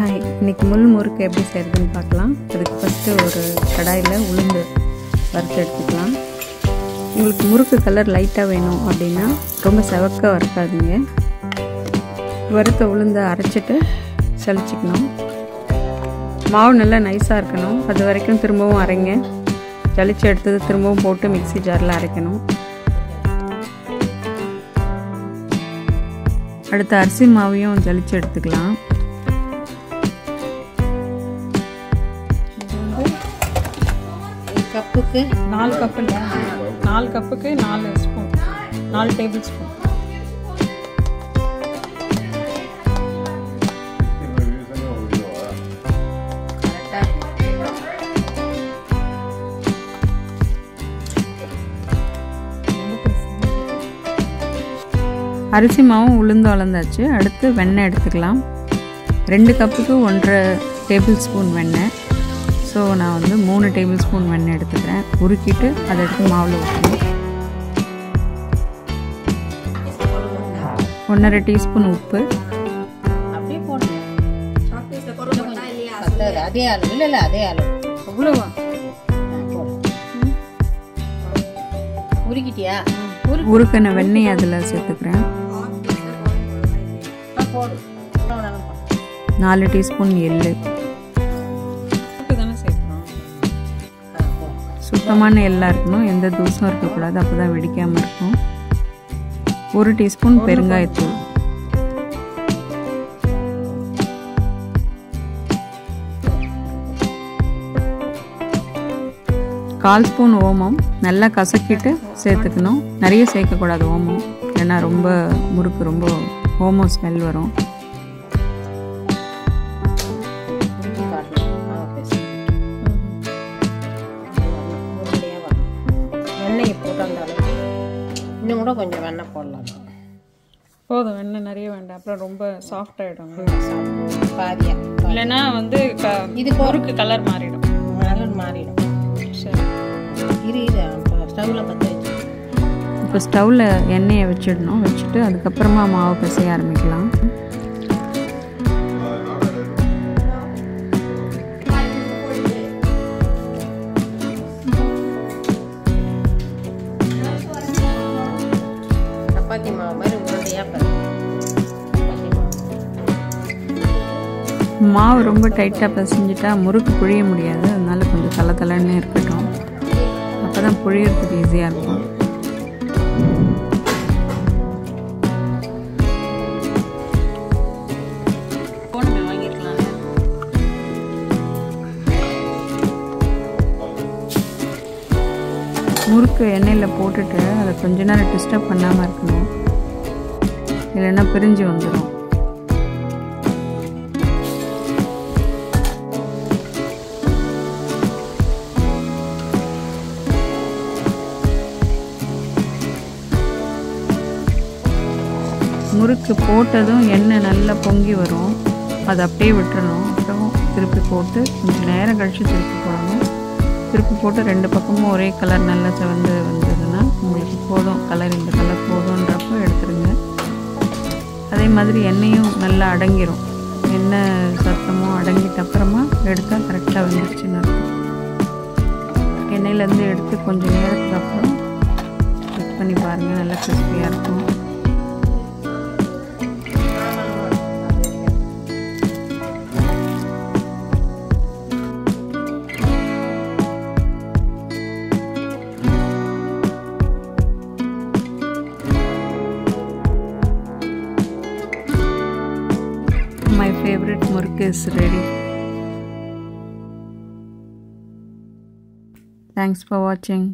Hi, இன்றைக்கி முறுக்கு எப்படி செய்கிறதுன்னு பார்க்கலாம். அதுக்கு ஃபஸ்ட்டு ஒரு கடாயில் உளுந்து வறுத்து எடுத்துக்கலாம். உங்களுக்கு முறுக்கு கலர் லைட்டாக வேணும் அப்படின்னா ரொம்ப செவக்க வறுக்காதீங்க. வறுத்த உளுந்தை அரைச்சிட்டு சலிச்சிக்கணும். மாவு நல்லா நைஸாக இருக்கணும். அது வரைக்கும் திரும்பவும் அரைங்க. சலிச்சு எடுத்தது திரும்பவும் போட்டு மிக்ஸி ஜாரில் அரைக்கணும். அடுத்து அரிசி மாவையும் ஜலிச்சு எடுத்துக்கலாம். கப்புக்கு 4 கப்பு இல்லை, 4 கப்புக்கு 4 ஸ்பூன், 4 டேபிள் ஸ்பூன். அரிசி மாவும் உளுந்து வளர்ந்தாச்சு. அடுத்து வெண்ணெய் எடுத்துக்கலாம். 2 கப்புக்கு 1.5 டேபிள் ஸ்பூன் வெண்ணெய். ஸோ நான் வந்து 3 டேபிள் ஸ்பூன் வெண்ணெய் எடுத்துக்கிறேன். உருக்கிட்டு அதை எடுத்து மாவில் ஊற்றணும். 1.5 டீஸ்பூன் உப்பு, அதே அளவு இல்லை அதே அளவு அவ்வளோவா உருக்கிட்டியா? உருக்கின வெண்ணெய் அதில் சேர்த்துக்கிறேன். 4 டீஸ்பூன் எள்ளு. சுத்தமான எல்லாம் இருக்கணும், எந்த தூசும் இருக்கக்கூடாது, அப்போ தான் வெடிக்காமல் இருக்கும். 1 டீஸ்பூன் பெருங்காயத்தூள், 1/4 ஸ்பூன் ஓமம். நல்லா கசக்கிட்டு சேர்த்துக்கணும். நிறைய சேர்க்கக்கூடாது ஓமம், ஏன்னா ரொம்ப முறுக்கு ரொம்ப ஓமம் ஸ்மெல் வரும். இன்னும் கூட கொஞ்சம் வெண்ணெய் போடலாம். போதும், வெண்ணெய் நிறைய வேண்டாம், அப்புறம் ரொம்ப சாஃப்ட் ஆகிடும். பாதியா இல்லைன்னா வந்து இது முறுக்கு கலர் மாறிடும். சரி, இது ஸ்டவ்வில் பற்ற வச்சு இப்போ ஸ்டவ்வில் எண்ணெயை வச்சிடணும். வச்சுட்டு அதுக்கப்புறமா மாவு பிசைய ஆரம்பிக்கலாம். சப்பாத்தி மாவு மாதிரி உருண்டையாக மாவு ரொம்ப டைட்டாக பிசைஞ்சிட்டா முறுக்கு புழிய முடியாது. அதனால கொஞ்சம் தலை இருக்கட்டும், அப்போ தான் புழியறதுக்கு ஈஸியாக இருக்கும். முறுக்கு எண்ணெயில் போட்டுட்டு அதை கொஞ்ச நேரம் டிஸ்டர்ப் பண்ணாமல் இருக்கணும், இல்லைன்னா பிரிஞ்சு வந்துடும். முறுக்கு போட்டதும் எண்ணெய் நல்லா பொங்கி வரும். அதை அப்படியே விட்டுறணும். அப்புறம் திருப்பி போட்டு கொஞ்சம் நேரம் கழித்து திருப்பி போடணும். திருப்பி போட்டு 2 பக்கமும் ஒரே கலர் நல்லா செவந்து வந்ததுன்னா உங்களுக்கு போதும், கலர் இந்த கலர் போதுன்றப்போ எடுத்துருங்க. அதே மாதிரி எண்ணெயும் நல்லா அடங்கிடும். எண்ணெய் சத்தமும் அடங்கிட்ட அப்புறமா எடுத்தால் கரெக்டாக வந்துடுச்சுன்னு இருக்கும். எண்ணெயிலேருந்து எடுத்து கொஞ்சம் நேரத்துக்கு அப்புறம் செக் பண்ணி பாருங்கள், நல்லா கிறிஸ்பியாக இருக்கும். My favorite muruk is ready. Thanks for watching.